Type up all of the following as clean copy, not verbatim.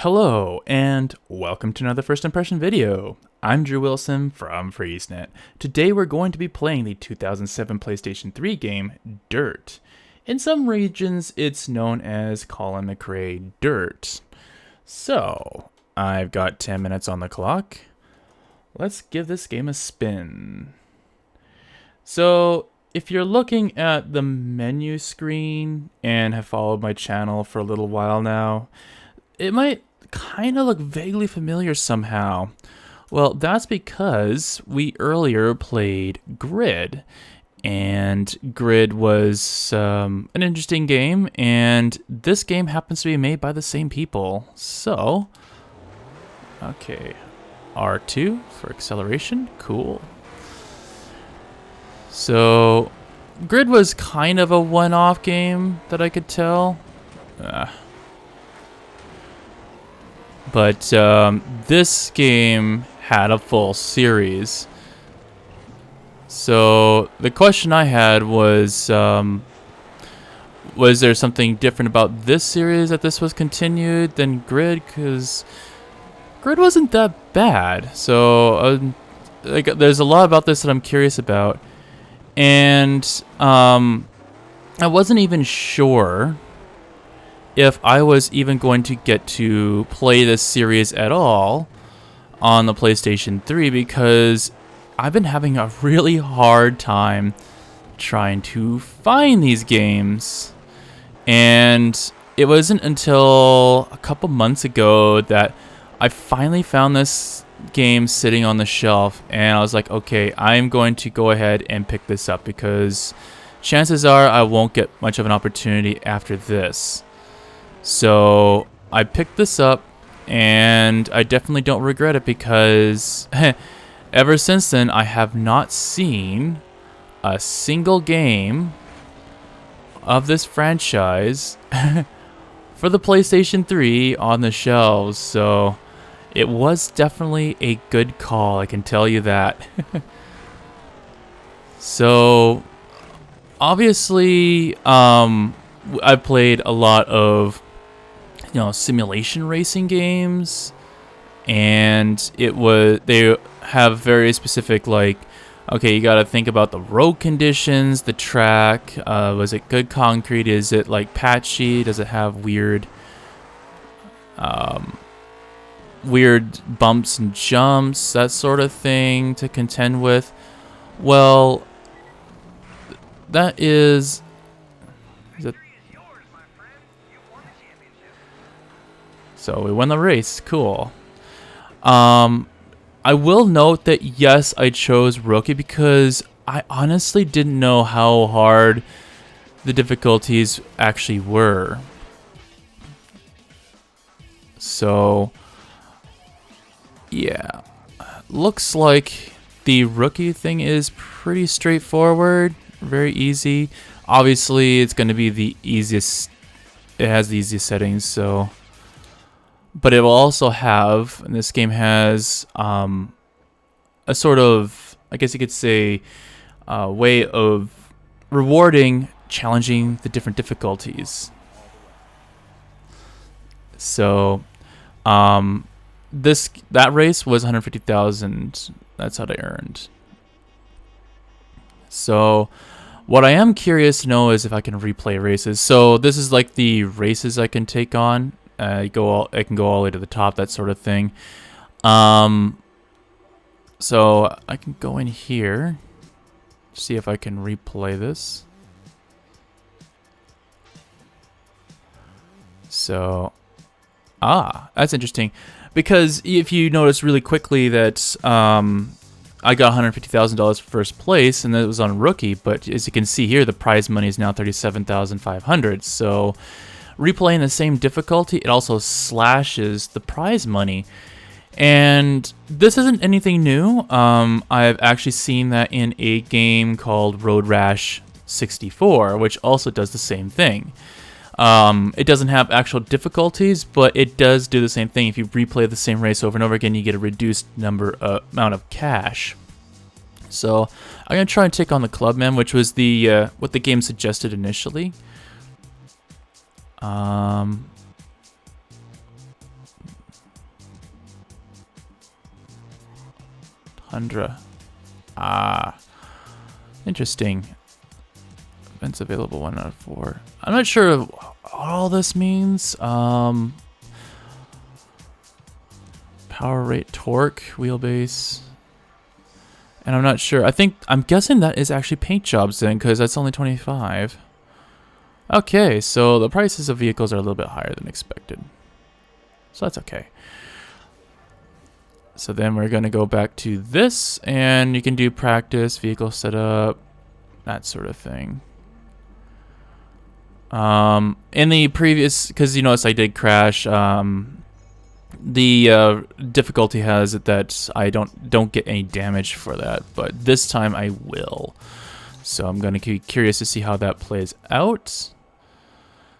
Hello, and welcome to another first impression video. I'm Drew Wilson from FreezeNet. Today we're going to be playing the 2007 PlayStation 3 game, DiRT. In some regions, it's known as Colin McRae DiRT. So, I've got 10 minutes on the clock. Let's give this game a spin. So, if you're looking at the menu screen and have followed my channel for a little while now, it might kind of look vaguely familiar somehow. Well, that's because we earlier played Grid, and Grid was an interesting game, and this game happens to be made by the same people. So, okay, R2 for acceleration, cool. So, Grid was kind of a one-off game that I could tell. But this game had a full series. So the question I had was there something different about this series that this was continued than Grid? Because Grid wasn't that bad. So there's a lot about this that I'm curious about. And I wasn't even sure if I was even going to get to play this series at all on the PlayStation 3, because I've been having a really hard time trying to find these games. And it wasn't until a couple months ago that I finally found this game sitting on the shelf, and I was like, okay, I'm going to go ahead and pick this up, because chances are I won't get much of an opportunity after this. So I picked this up, and I definitely don't regret it, because ever since then I have not seen a single game of this franchise for the PlayStation 3 on the shelves. So it was definitely a good call, I can tell you that. So obviously I've played a lot of simulation racing games, and they have very specific, like, okay, you got to think about the road conditions, the track, was it good concrete, is it like patchy, does it have weird bumps and jumps, that sort of thing to contend with. Well, that is so we won the race. Cool. I will note that yes, I chose Rookie because I honestly didn't know how hard the difficulties actually were. So yeah, looks like the Rookie thing is pretty straightforward, very easy. Obviously, it's going to be the easiest. It has the easiest settings, so. But it will also have, and this game has a sort of, I guess you could say, way of rewarding challenging the different difficulties. So that race was 150,000. That's what I earned. So what I am curious to know is if I can replay races. So this is like the races I can take on. I can go all the way to the top, that sort of thing. So I can go in here, see if I can replay this. So, that's interesting, because if you notice really quickly that I got $150,000 for first place, and that was on Rookie. But as you can see here, the prize money is now $37,500. So replaying the same difficulty, it also slashes the prize money. And this isn't anything new. I've actually seen that in a game called Road Rash 64, which also does the same thing. It doesn't have actual difficulties, but it does do the same thing. If you replay the same race over and over again, you get a reduced amount of cash. So I'm gonna try and take on the Clubman, which was the what the game suggested initially. Tundra. Ah, interesting. Events available 1 out of 4. I'm not sure what all this means. Power rate, torque, wheelbase. And I'm not sure. I'm guessing that is actually paint jobs then, because that's only 25. Okay, so the prices of vehicles are a little bit higher than expected. So that's okay. So then we're going to go back to this, and you can do practice, vehicle setup, that sort of thing. In the previous, because you notice I did crash, the difficulty has it that I don't get any damage for that, but this time I will. So I'm going to be curious to see how that plays out.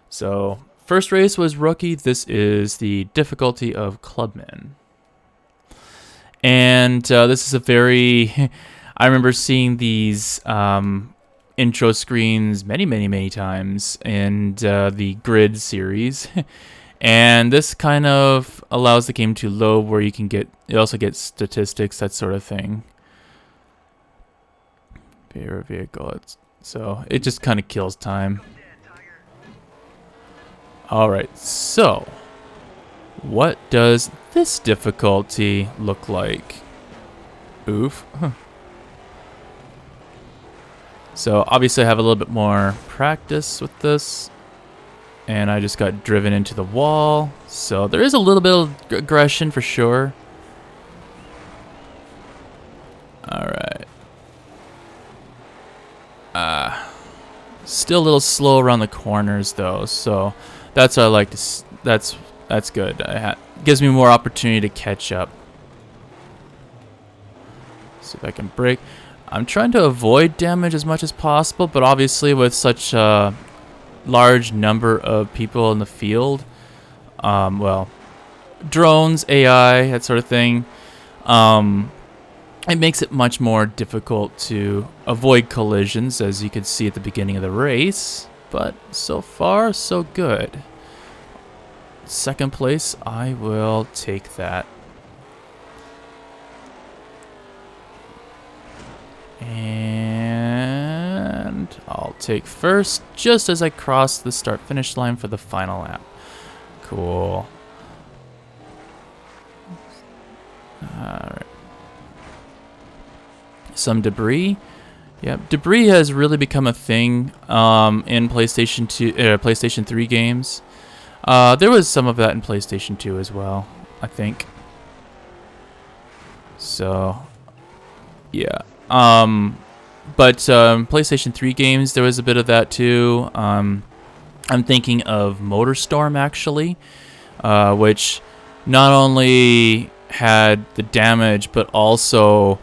So first race was rookie. This is the difficulty of clubman. And this is a very, I remember seeing these intro screens many times in the Grid series. And this kind of allows the game to load where you can get, it also gets statistics, that sort of thing. Favorite vehicle, so it just kind of kills time. Alright, so what does this difficulty look like? Oof. So obviously I have a little bit more practice with this. And I just got driven into the wall. So there is a little bit of aggression for sure. Alright. Still a little slow around the corners though. So that's what I like to that's good. Gives me more opportunity to catch up. See if I can brake. I'm trying to avoid damage as much as possible, but obviously with such a large number of people in the field, well, drones, AI, that sort of thing, it makes it much more difficult to avoid collisions, as you could see at the beginning of the race. But so far, so good. Second place, I will take that. And I'll take first just as I cross the start-finish line for the final lap. Cool. Alright. Some debris. Yep, debris has really become a thing in PlayStation 3 games. There was some of that in PlayStation 2 as well, I think. So, yeah. But PlayStation 3 games, there was a bit of that too. I'm thinking of MotorStorm actually, which not only had the damage, but also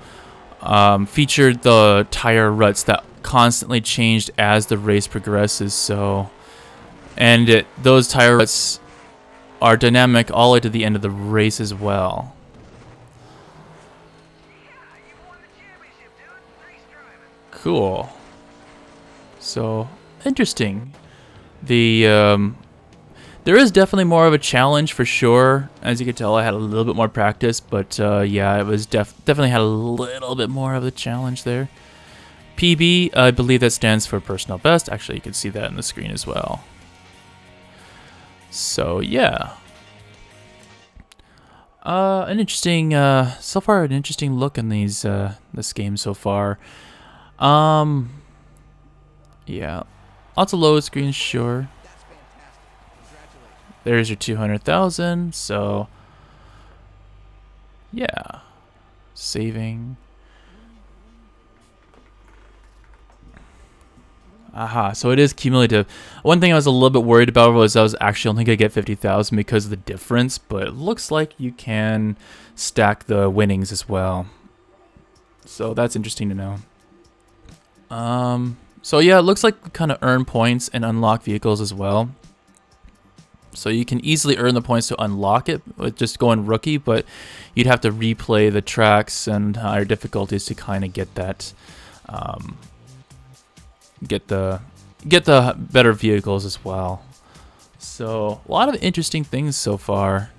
featured the tire ruts that constantly changed as the race progresses. So, and those tire ruts are dynamic all the way to the end of the race as well. Cool. So interesting. There is definitely more of a challenge for sure. As you can tell, I had a little bit more practice, but yeah, it was definitely had a little bit more of a challenge there. PB, I believe that stands for personal best. Actually, you can see that on the screen as well. So yeah, an interesting. So far, an interesting look in this game so far. Yeah, lots of load screens, sure. There's your 200,000, so yeah, saving. Aha, so it is cumulative. One thing I was a little bit worried about was I was actually only gonna get 50,000 because of the difference, but it looks like you can stack the winnings as well. So that's interesting to know. So yeah, it looks like you kind of earn points and unlock vehicles as well. So you can easily earn the points to unlock it with just going rookie, but you'd have to replay the tracks and higher difficulties to kind of get that, get the better vehicles as well. So a lot of interesting things so far.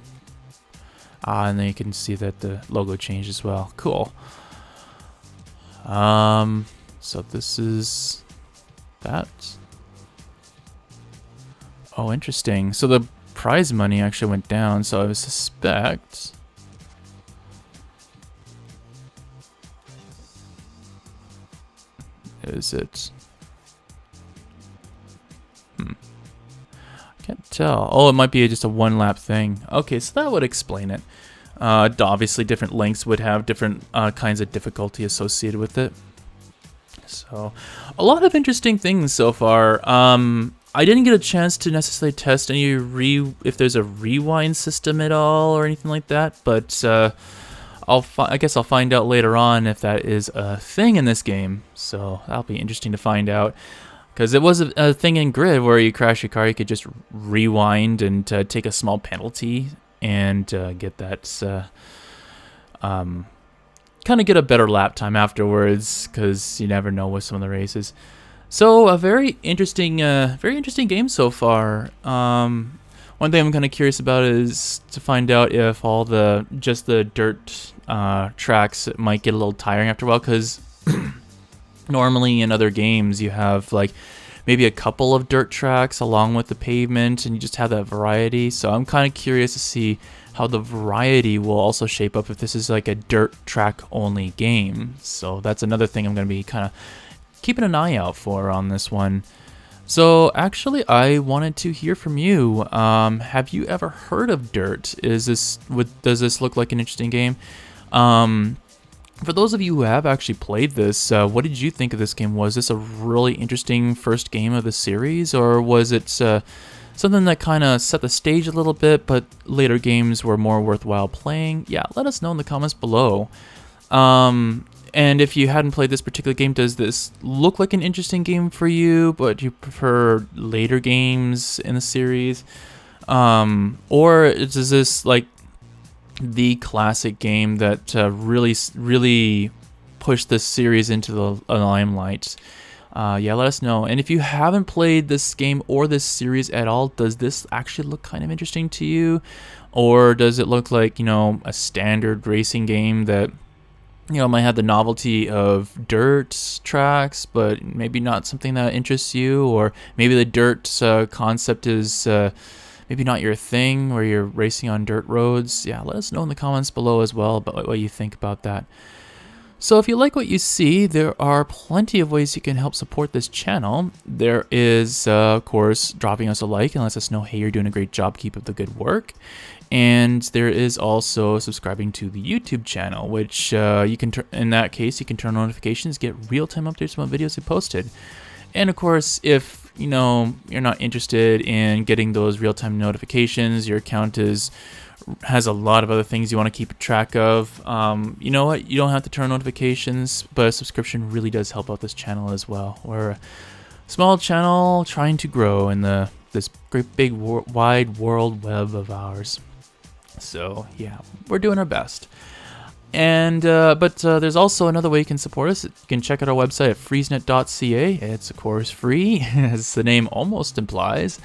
And then you can see that the logo changed as well. Cool. So this is that. Oh, interesting. So the prize money actually went down, so I would suspect... Is it... Can't tell. Oh, it might be just a one-lap thing. Okay, so that would explain it. Obviously, different lengths would have different kinds of difficulty associated with it. So, a lot of interesting things so far. I didn't get a chance to necessarily test any if there's a rewind system at all or anything like that, but I guess I'll find out later on if that is a thing in this game. So that'll be interesting to find out, because it was a thing in Grid where you crash your car, you could just rewind and take a small penalty and get that kind of get a better lap time afterwards, because you never know with some of the races. So a very interesting game so far. One thing I'm kind of curious about is to find out if all just the dirt tracks might get a little tiring after a while, because normally in other games you have like maybe a couple of dirt tracks along with the pavement, and you just have that variety. So I'm kind of curious to see how the variety will also shape up if this is like a dirt track only game. So that's another thing I'm going to be kind of keeping an eye out for on this one. So actually, I wanted to hear from you. Have you ever heard of Dirt? Does this look like an interesting game? For those of you who have actually played this, what did you think of this game? Was this a really interesting first game of the series, or was it something that kind of set the stage a little bit, but later games were more worthwhile playing? Yeah, let us know in the comments below. And if you hadn't played this particular game, does this look like an interesting game for you, but you prefer later games in the series? Or is this like the classic game that really pushed this series into the limelight? Yeah, let us know. And if you haven't played this game or this series at all, does this actually look kind of interesting to you? Or does it look like, you know, a standard racing game that, you know, might have the novelty of dirt tracks, but maybe not something that interests you? Or maybe the dirt concept is maybe not your thing, where you're racing on dirt roads. Yeah, let us know in the comments below as well about what you think about that. So if you like what you see, there are plenty of ways you can help support this channel. There is, of course, dropping us a like and lets us know, hey, you're doing a great job, keep up the good work. And there is also subscribing to the YouTube channel, which you can, in that case, you can turn on notifications, get real-time updates on videos we posted. And of course, if you know you're not interested in getting those real-time notifications, your account has a lot of other things you want to keep track of, you know what, you don't have to turn on notifications, but a subscription really does help out this channel as well. We're a small channel trying to grow in this great big wide world web of ours. So yeah, we're doing our best. And but there's also another way you can support us. You can check out our website at freezenet.ca. It's of course free, as the name almost implies.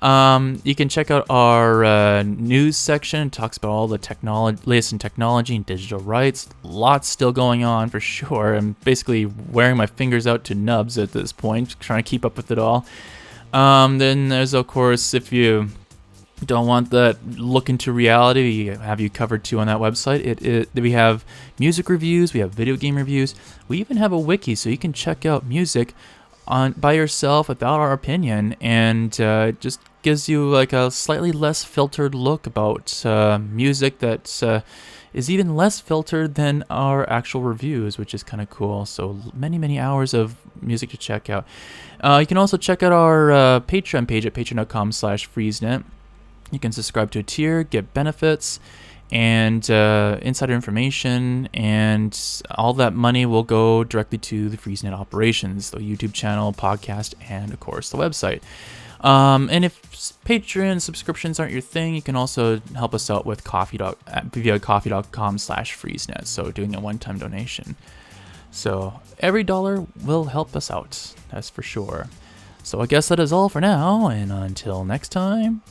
You can check out our news section. It talks about all the latest in technology and digital rights. Lots still going on for sure. I'm basically wearing my fingers out to nubs at this point, trying to keep up with it all. Then there's, of course, if you don't want that look into reality, we have you covered too on that website. We have music reviews, we have video game reviews, we even have a wiki, so you can check out music by yourself without our opinion, and it just gives you like a slightly less filtered look about music that is even less filtered than our actual reviews, which is kind of cool. So many hours of music to check out. You can also check out our Patreon page at patreon.com/freezenet. You can subscribe to a tier, get benefits, and insider information, and all that money will go directly to the FreezeNet operations, the YouTube channel, podcast, and of course the website. And if Patreon subscriptions aren't your thing, you can also help us out with via coffee.com/freezenet, so doing a one-time donation. So every dollar will help us out, that's for sure. So I guess that is all for now, and until next time,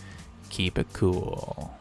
keep it cool.